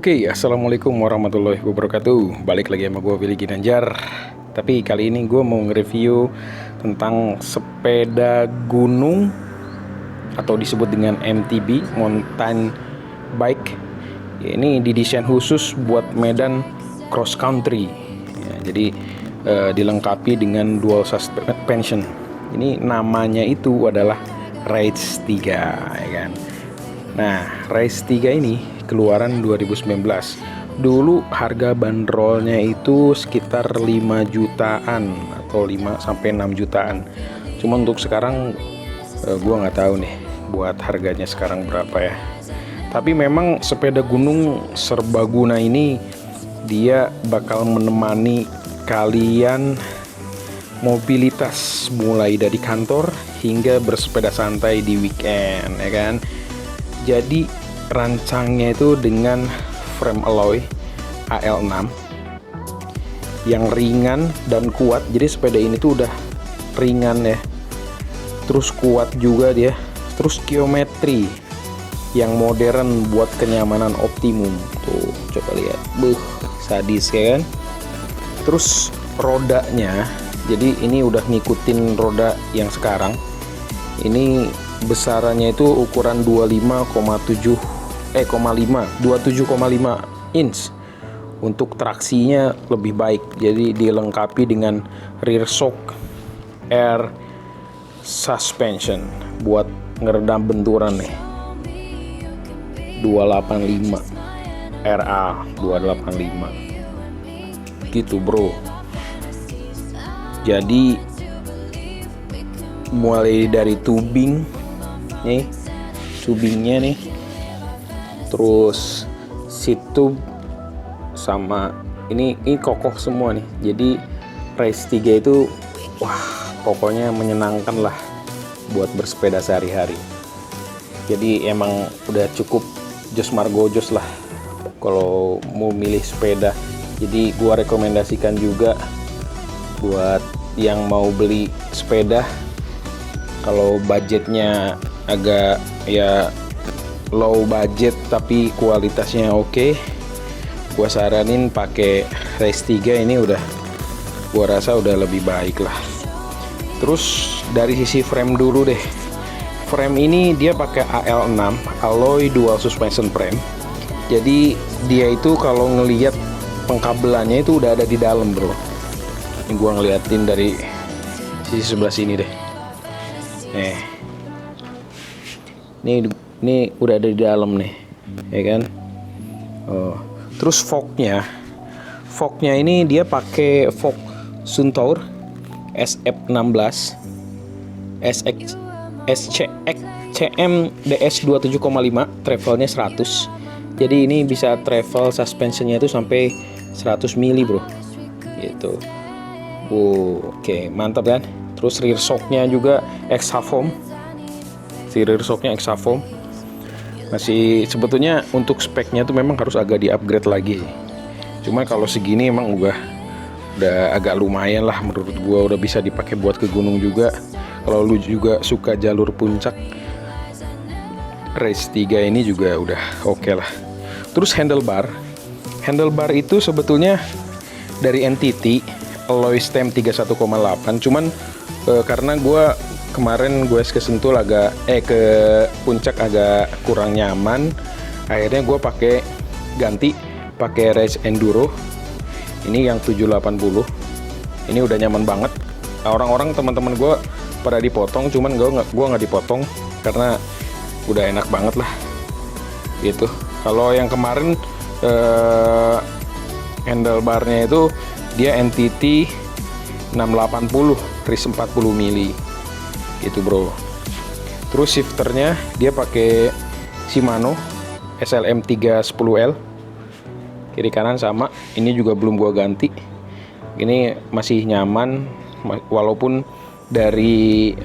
Oke, assalamualaikum warahmatullahi wabarakatuh. Balik lagi sama gue Willy Ginanjar. Tapi kali ini gue mau nge-review tentang sepeda gunung atau disebut dengan MTB, mountain bike. Ini didesain khusus buat medan cross country. Jadi dilengkapi dengan dual suspension. Ini namanya itu adalah Rage 3, ya kan. Nah, Rage 3 ini keluaran 2019. Dulu harga bandrolnya itu sekitar 5 jutaan atau 5 sampai 6 jutaan. Cuma untuk sekarang gua nggak tahu nih buat harganya sekarang berapa ya. Tapi memang sepeda gunung serbaguna ini dia bakal menemani kalian mobilitas mulai dari kantor hingga bersepeda santai di weekend, ya kan. Jadi rancangnya itu dengan frame alloy AL6 yang ringan dan kuat. Jadi sepeda ini tuh udah ringan ya, terus kuat juga dia, terus geometri yang modern buat kenyamanan optimum. Tuh coba lihat, sadis ya kan. Terus rodanya, jadi ini udah ngikutin roda yang sekarang. Ini besarannya itu ukuran 27,5 inch. Untuk traksinya lebih baik, jadi dilengkapi dengan rear shock air suspension buat ngeredam benturan nih. 285 RA 285 gitu bro. Jadi mulai dari tubing nih, tubingnya nih, terus seat tube sama ini kokoh semua nih. Jadi Rage 3 itu pokoknya menyenangkan lah buat bersepeda sehari-hari. Jadi emang udah cukup jos margojos lah kalau mau milih sepeda. Jadi gua rekomendasikan juga buat yang mau beli sepeda, kalau budgetnya agak ya low budget tapi kualitasnya oke, gua saranin pakai Rage 3. Ini udah gua rasa udah lebih baik lah. Terus dari sisi frame dulu deh. Frame ini dia pakai AL6 alloy dual suspension frame. Jadi dia itu kalau ngelihat pengkabelannya itu udah ada di dalam bro. Ini gua ngeliatin dari sisi sebelah sini deh. Ini udah ada di dalam nih, ya kan. Terus fognya ini dia pakai fog Suntour SF16 SCM DS 27,5, travelnya 100. Jadi ini bisa travel suspensionnya itu sampai 100 mili bro, gitu. Oke, mantap kan. Terus rear shocknya juga Exafoam. Si rear shocknya Exafoam. Masih sebetulnya untuk speknya tuh memang harus agak di-upgrade lagi. Cuma kalau segini emang udah agak lumayan lah menurut gua, udah bisa dipakai buat ke gunung juga. Kalau lu juga suka jalur puncak, Rage 3 ini juga udah oke lah. Terus handlebar itu sebetulnya dari NTT alloy stem 31,8. Cuman karena gua kemarin gue ke Sentul ke puncak agak kurang nyaman, akhirnya gue ganti pakai Rage Enduro ini yang 780. Ini udah nyaman banget. Orang-orang teman-teman gue pada dipotong, cuman gue nggak dipotong karena udah enak banget lah gitu. Kalau yang kemarin handlebarnya itu dia NTT 680 RIS 40 mili gitu bro. Terus shifternya dia pakai Shimano SLM 310L, kiri kanan sama. Ini juga belum gua ganti. Ini masih nyaman walaupun dari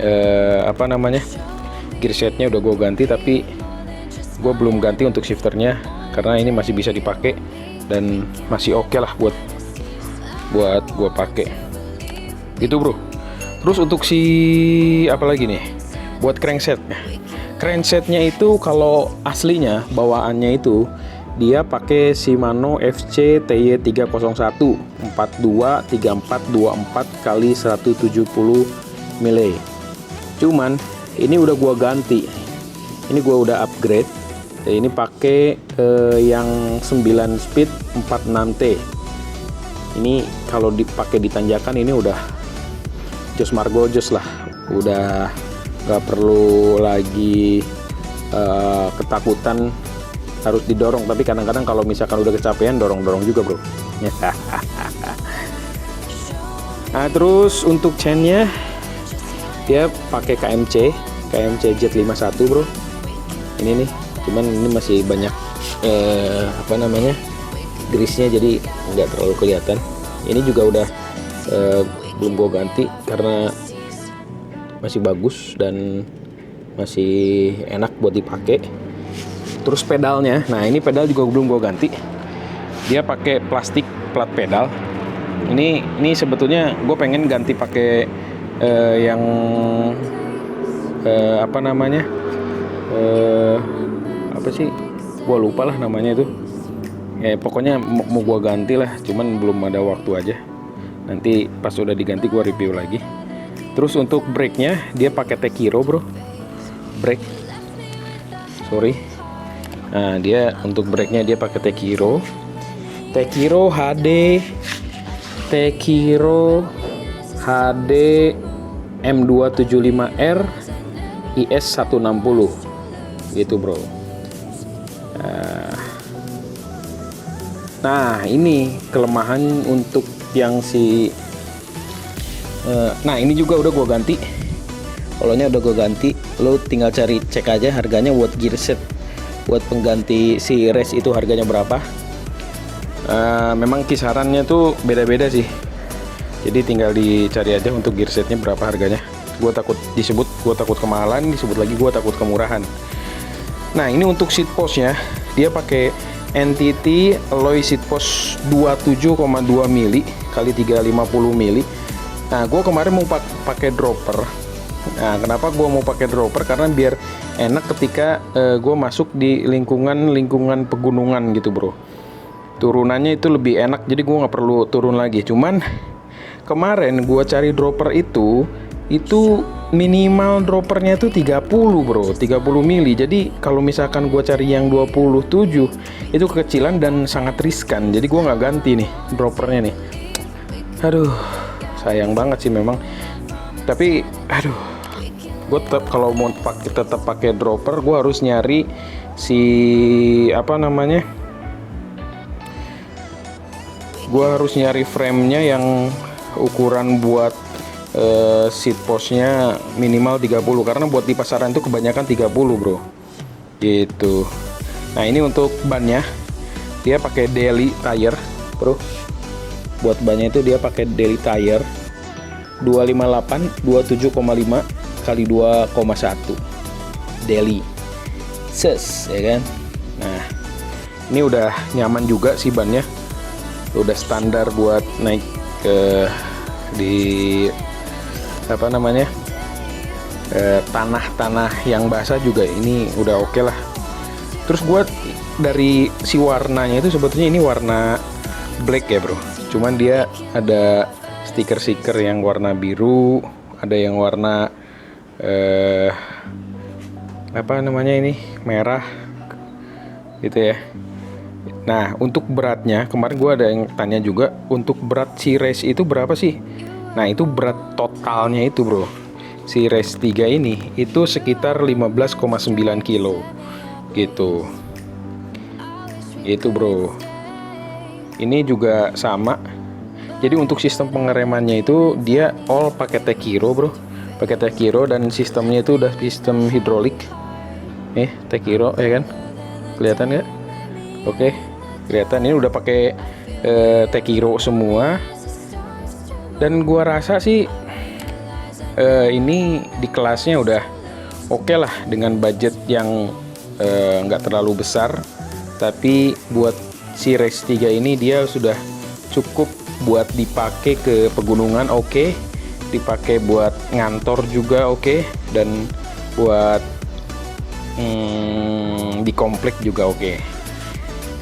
gear setnya udah gua ganti, tapi gua belum ganti untuk shifternya karena ini masih bisa dipakai dan masih oke lah buat gua pakai gitu bro. Terus untuk cranksetnya itu kalau aslinya bawaannya itu dia pakai Shimano FC TY301 423424 kali 170 mili. Cuman ini udah gua ganti. Ini gua udah upgrade. Ini pakai yang 9 speed 46T. Ini kalau dipakai di tanjakan ini udah jos margojos lah. Udah nggak perlu lagi ketakutan harus didorong. Tapi kadang-kadang kalau misalkan udah kecapean dorong-dorong juga, bro. Nah, terus untuk chainnya dia pakai KMC Z51, bro. Ini nih, cuman ini masih banyak grease-nya, jadi nggak terlalu kelihatan. Ini juga udah belum gue ganti karena masih bagus dan masih enak buat dipakai. Terus pedalnya, nah ini pedal juga belum gue ganti. Dia pakai plastik plat pedal. Ini sebetulnya gue pengen ganti pakai yang apa sih? Gue lupa lah namanya itu. Pokoknya mau gue ganti lah, cuman belum ada waktu aja. Nanti pas udah diganti gue review lagi. Terus untuk brake-nya dia pakai Tekiro, bro. Nah, dia untuk brake-nya dia pakai Tekiro HD M275R IS 160 gitu, bro. Nah, ini kelemahan untuk yang nah ini juga udah gue ganti. Olonya udah gue ganti. Lo tinggal cek aja harganya buat gear set, buat pengganti si race itu harganya berapa. Memang kisarannya tuh beda-beda sih. Jadi tinggal dicari aja untuk gear setnya berapa harganya. Gue takut kemahalan, disebut lagi gue takut kemurahan. Nah, ini untuk seat postnya dia pakai NTT alloy seat post 27,2 mili kali 350 mili. Nah, gue kemarin mau pakai dropper. Nah, kenapa gue mau pakai dropper? Karena biar enak ketika gue masuk di lingkungan pegunungan gitu, bro. Turunannya itu lebih enak, jadi gue nggak perlu turun lagi. Cuman kemarin gue cari dropper itu minimal droppernya itu 30, bro, 30 mili. Jadi kalau misalkan gue cari yang 27 itu kekecilan dan sangat riskan. Jadi gue nggak ganti nih droppernya nih. Aduh, sayang banget sih memang. Tapi gue tetap kalau mau tetap pakai dropper, gue harus nyari gue harus nyari frame-nya yang ukuran buat seat postnya minimal 30, karena buat di pasaran itu kebanyakan 30, bro, gitu. Nah, ini untuk bannya dia pakai daily tire, bro. Buat bannya itu dia pakai daily tire 258 27,5 kali 2,1 daily ya kan. Nah, ini udah nyaman juga sih bannya, udah standar buat naik ke tanah-tanah yang basah juga ini udah oke lah. Terus gue dari si warnanya itu sebetulnya ini warna black ya, bro. Cuman dia ada stiker-stiker yang warna biru, ada yang warna merah gitu ya. Nah, untuk beratnya kemarin gue ada yang tanya juga, untuk berat si race itu berapa sih? Nah, itu berat totalnya itu, bro, si race 3 ini itu sekitar 15,9 kilo gitu. Itu, bro. Ini juga sama. Jadi untuk sistem pengeremannya itu dia all pakai Tekiro, bro. Pakai Tekiro dan sistemnya itu udah sistem hidrolik. Tekiro ya kan? Kelihatan nggak? Oke, kelihatan ini udah pakai Tekiro semua. Dan gua rasa sih ini di kelasnya udah oke lah, dengan budget yang nggak terlalu besar. Tapi buat si Race 3 ini dia sudah cukup buat dipakai ke pegunungan, oke. Dipakai buat ngantor juga oke. Dan buat di komplek juga oke.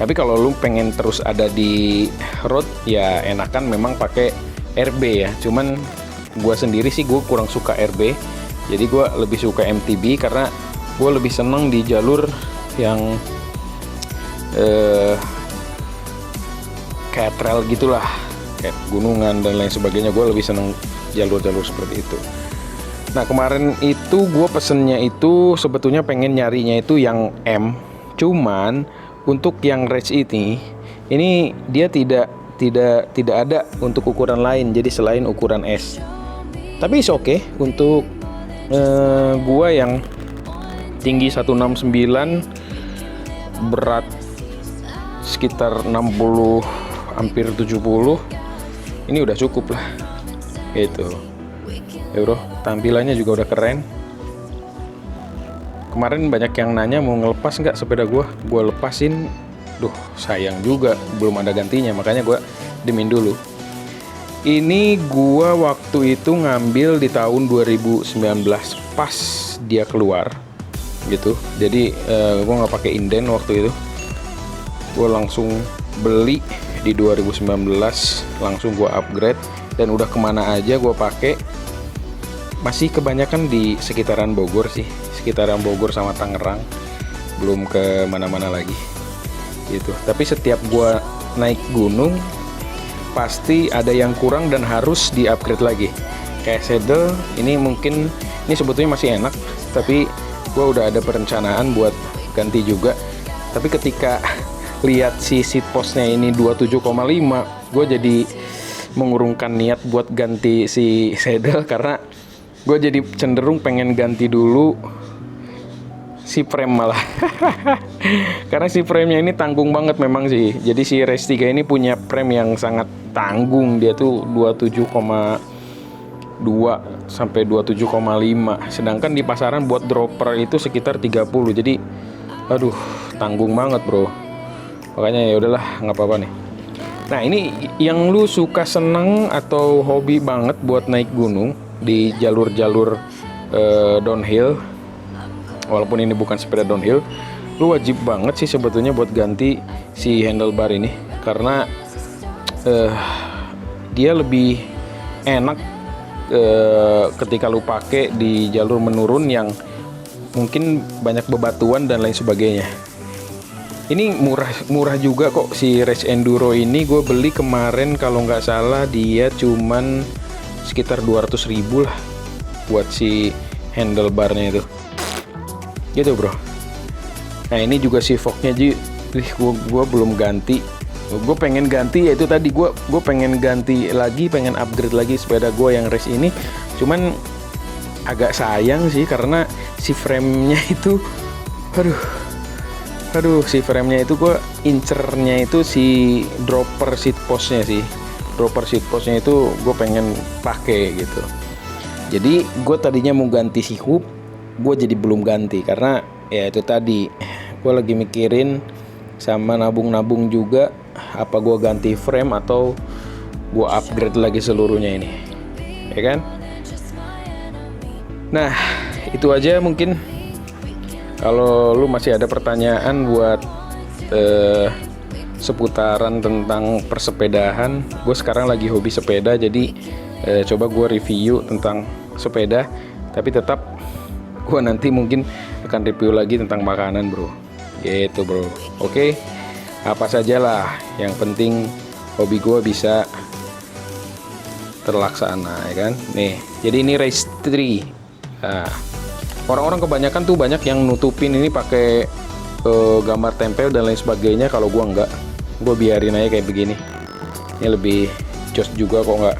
Tapi kalau lu pengen terus ada di road, ya enakan memang pakai RB ya. Cuman gue sendiri sih gue kurang suka RB. Jadi gue lebih suka MTB karena gue lebih seneng di jalur yang kayak trail gitulah, kayak gunungan dan lain sebagainya. Gue lebih seneng jalur-jalur seperti itu. Nah kemarin itu gue pesennya itu sebetulnya pengen nyarinya itu yang M. Cuman untuk yang range ini dia tidak ada untuk ukuran lain, jadi selain ukuran S. Tapi is oke untuk gua yang tinggi 169, berat sekitar 60 hampir 70, ini udah cukup lah gitu ya bro. Tampilannya juga udah keren. Kemarin banyak yang nanya mau ngelepas nggak sepeda gue lepasin. Duh sayang juga belum ada gantinya, makanya gue diemin dulu. Ini gue waktu itu ngambil di tahun 2019 pas dia keluar gitu. Jadi gue nggak pakai inden waktu itu. Gue langsung beli di 2019, langsung gue upgrade dan udah kemana aja gue pakai. Masih kebanyakan di sekitaran Bogor sih, sekitaran Bogor sama Tangerang, belum ke mana-mana lagi gitu. Tapi setiap gua naik gunung pasti ada yang kurang dan harus di-upgrade lagi. Kayak saddle ini mungkin ini sebetulnya masih enak, tapi gua udah ada perencanaan buat ganti juga. Tapi ketika lihat si seat postnya ini 27,5, gua jadi mengurungkan niat buat ganti si saddle karena gue jadi cenderung pengen ganti dulu si frame malah. Karena si framenya ini tanggung banget memang sih. Jadi si Race 3 ini punya frame yang sangat tanggung. Dia tuh 27,2 sampai 27,5. Sedangkan di pasaran buat dropper itu sekitar 30. Jadi aduh tanggung banget bro. Makanya ya udahlah nggak apa-apa nih. Nah ini yang lu suka seneng atau hobi banget buat naik gunung di jalur-jalur downhill, walaupun ini bukan sepeda downhill, lu wajib banget sih sebetulnya buat ganti si handlebar ini karena dia lebih enak ketika lu pakai di jalur menurun yang mungkin banyak bebatuan dan lain sebagainya. Ini murah juga kok si Race Enduro ini. Gue beli kemarin kalau nggak salah dia cuman sekitar 200.000 lah buat si handlebarnya itu gitu bro. Nah ini juga si forknya gue belum ganti. Gue pengen ganti yaitu tadi gue pengen ganti lagi, pengen upgrade lagi sepeda gue yang race ini. Cuman agak sayang sih karena si framenya itu aduh si framenya itu gue incernya itu si dropper seat postnya sih. Dropper seat postnya itu gue pengen pakai gitu. Jadi gue tadinya mau ganti si hub, gue jadi belum ganti karena ya itu tadi gue lagi mikirin sama nabung juga apa gue ganti frame atau gue upgrade lagi seluruhnya ini, ya kan? Nah itu aja mungkin. Kalau lu masih ada pertanyaan buat seputaran tentang persepedahan, gue sekarang lagi hobi sepeda, jadi coba gue review tentang sepeda. Tapi tetap gue nanti mungkin akan review lagi tentang makanan bro, gitu bro. Oke, apa saja lah, yang penting hobi gue bisa terlaksana, ya kan? Nih, jadi ini race 3. Nah, orang-orang kebanyakan tuh banyak yang nutupin ini pakai gambar tempel dan lain sebagainya. Kalau gua enggak, gua biarin aja kayak begini. Ini lebih jos juga kok,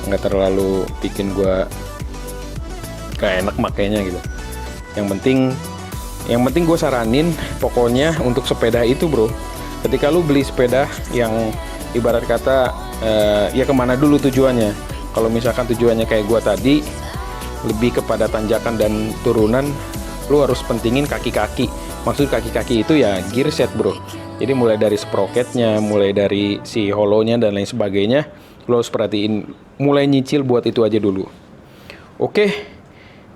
nggak terlalu bikin gua kayak enak makainya gitu. Yang penting gue saranin pokoknya untuk sepeda itu bro, ketika lu beli sepeda yang ibarat kata ya kemana dulu tujuannya. Kalau misalkan tujuannya kayak gua tadi lebih kepada tanjakan dan turunan, lu harus pentingin kaki-kaki. Maksud kaki-kaki itu ya gear set bro. Jadi mulai dari sprocketnya, mulai dari si holonya dan lain sebagainya, lu harus perhatiin, mulai nyicil buat itu aja dulu. Oke,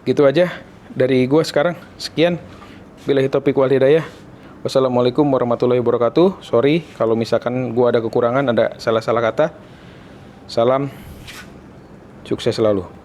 gitu aja dari gua sekarang. Sekian, billahi taufiq wal hidayah. Wassalamualaikum warahmatullahi wabarakatuh. Sorry kalau misalkan gua ada kekurangan, ada salah-salah kata. Salam, sukses selalu.